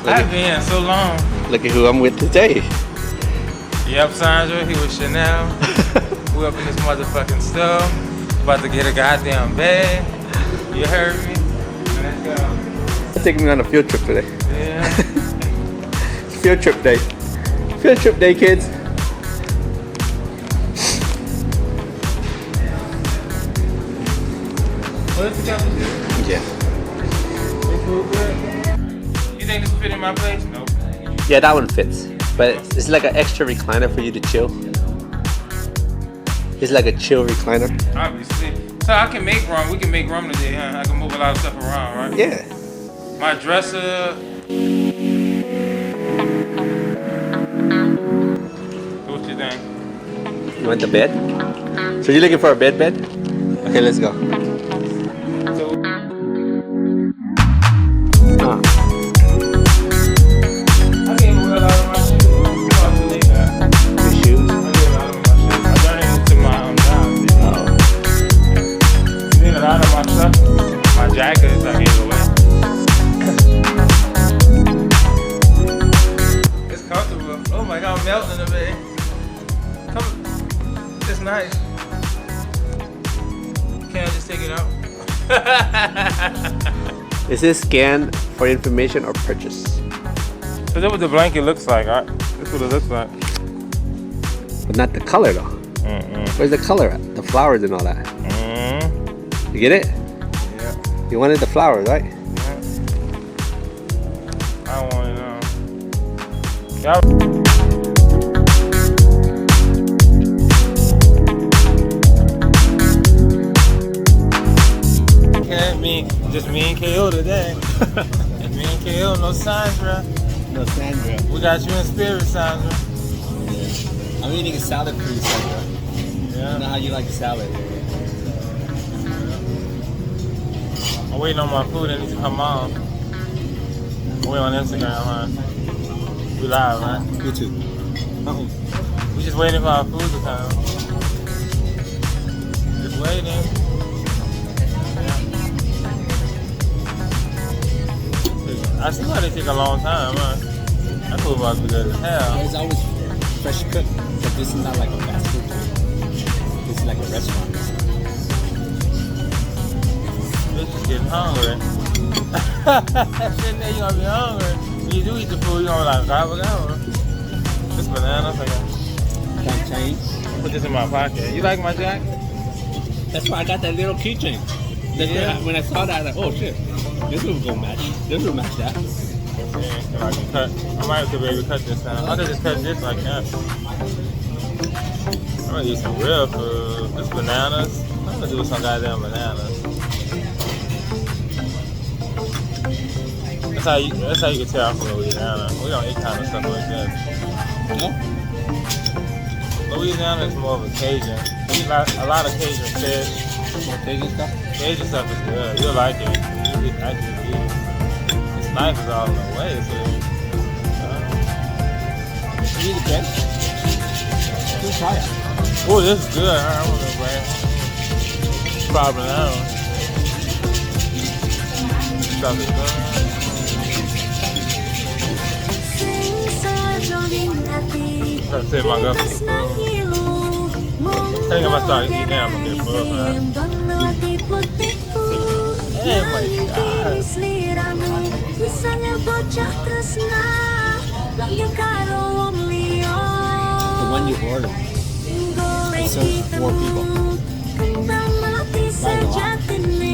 I've been here so long. Look at who I'm with today. Yep, Sandra, he was Chanel. We up in this motherfucking store. About to get a goddamn bag. You heard me? Let's go. Taking me on a field trip today. Yeah. Field trip day. Field trip day, kids. What's the temperature? Yeah. This food good? You think this fit in my place? Nope. Yeah, that one fits. But it's like an extra recliner for you to chill. It's like a chill recliner. Obviously. So I can make room. We can make room today, huh? I can move a lot of stuff around, right? Yeah. My dresser. What you think? You want the bed? So you're looking for a bed? Okay, let's go. Jackets I gave away. It's comfortable. Oh my god, I'm melting in the bed. Come, it's nice. Can't I just take it out? Is this scan for information or purchase? So that's what the blanket looks like. Right? That's what it looks like. But not the color though. Where's the color at? The flowers and all that. You get it? You wanted the flowers, right? Yeah. I don't want it now. Okay, just me and KO today. Me and KO, no Sandra. No Sandra. We got you in spirit, Sandra. Yeah. I'm eating a salad for you, Sandra. Yeah. I know how you like salad. I'm waiting on my food that needs to come on. We're on Instagram, huh? We live, right? YouTube. We just waiting for our food to come. Just waiting. I see why they take a long time, huh? That food must be good as hell. It's always fresh cooked, but this is not like a fast food joint. This is like a restaurant. Bitch is getting hungry. Sitting there, you gonna be hungry. When you do eat the food, you gonna be like, gobble. This banana, Plantain. Put this in my pocket. You like my jacket? That's why I got that little keychain. Yeah. When I saw that, I was like, oh shit, this will go match. This will match that. Okay, so I can cut. I might have to be able to cut this down. I could just cut this like that. I'm gonna eat some real food. This bananas. I'm gonna do some goddamn bananas. That's how you can tell from Louisiana. We don't eat kind of stuff like that. No? Louisiana is more of a Cajun. We eat a lot of Cajun fish. More Cajun stuff? Cajun stuff is good. You'll like it. You actually eat it. This knife is all in the way, so you eat the bread? You try it. Oh, this is good. I want to bread. Probably now. Stuff is good. Let's say my girlfriend food. I think I'm gonna start eating now. I'm gonna get full, man. Oh my god. The one you ordered. I served 4 people.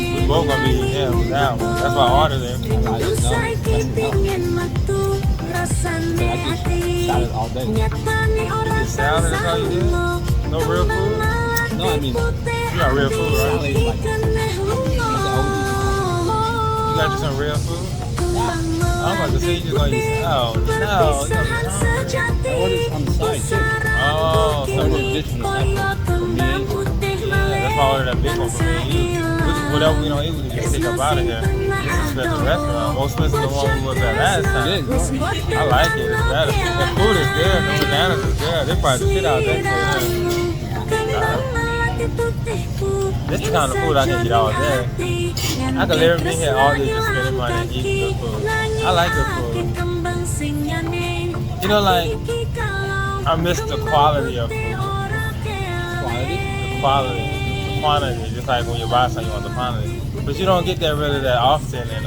We both gonna be eating him with that one. That's why I ordered it. I didn't know. But I just salad all day. You salad, that's all you do? No real food? No, I mean, You got real food, right? salad is like the You got you some real food? I'm about to say you just gonna eat. Oh no, you gonna be hungry. I ordered on the side too. Oh, I ordered this on the side for me. yeah, that's why I ordered that big one for me and you. Whatever we don't eat, we can just take up out of here. It's a special restaurant. More expensive than the one we was at last time. It is. I like it. It's better. The food is good. The bananas is good. They probably the shit out that shit. This is the kind of food I can eat all day. I could literally be here all day just spending money and eating good food. I like good food. You know, like, I miss the quality of food. Quality? The quality. The quantity. Just like when you buy something, you want the quantity. But you don't get that really that often in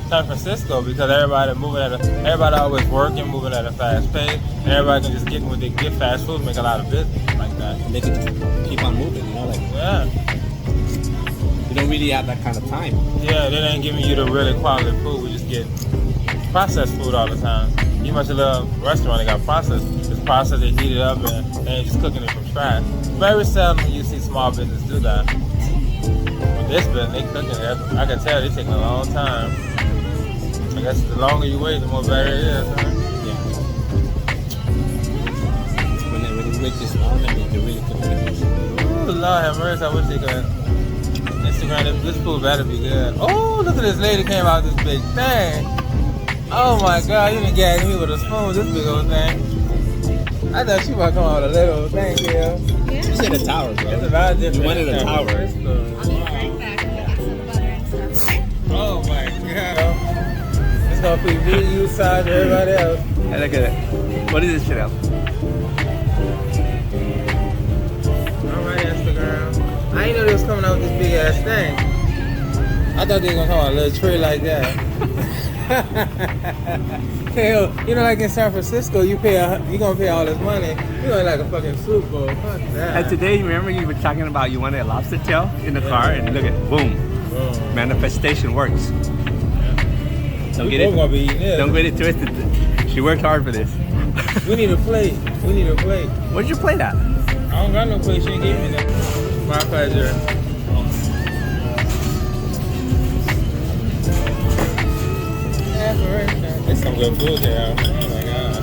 San Francisco because everybody always working, moving at a fast pace, and everybody can just get when they get fast food, make a lot of business like that. And they can just keep on moving, you know, like Yeah. you don't really have that kind of time. Yeah, they ain't giving you the really quality food. We just get processed food all the time. You must have loved restaurant that got processed. It's processed, they heat it up, and they ain't just cooking it from scratch. Very seldom you see small business do that. But this business, they cooking it. I can tell they taking a long time. I guess the longer you wait, the more better it is, huh? Yeah. When you wait this long, I mean, they're really cooking it. Ooh, Lord have mercy, I wish they could. Instagram, this food better be good. Oh, look at this lady came out with this big thing. Oh my God, you done gagged me with a spoon, this big old thing. I thought she might come out with a little thing here. You said a tower, bro. It's a lot different. You wanted a tower. Oh my God. It's gonna be me, you, side, everybody else. Hey, look at it. What is this shit up? Alright, Instagram. I didn't know they was coming out with this big ass thing. I thought they were gonna come out with a little tray like that. Hell, you know, like in San Francisco, you gonna pay all this money. You gonna like a fucking soup bowl. Fuck that. And today, remember you were talking about you wanted a lobster tail in the car, and look at boom, manifestation works. Don't get it. Gonna be eating this. Don't get it twisted. She worked hard for this. We need a plate. We need a plate. Where'd you play that? I don't got no plate. She ain't gave me that. My pleasure. It's some good food here. Oh my God.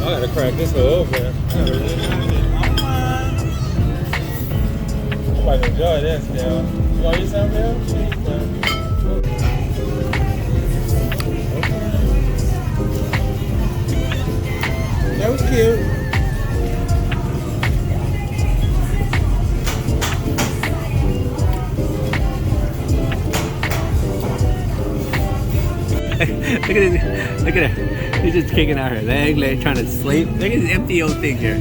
I gotta crack this whole open. I'm about to enjoy this, Dale. You want to eat something, Dale? That was cute. Look at it. Look at it. She's just kicking out her leg, trying to sleep. Look at this empty old thing here.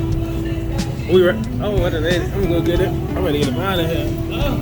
Oh, what a lady. I'm gonna go get it. I'm ready to get him out of here. Oh.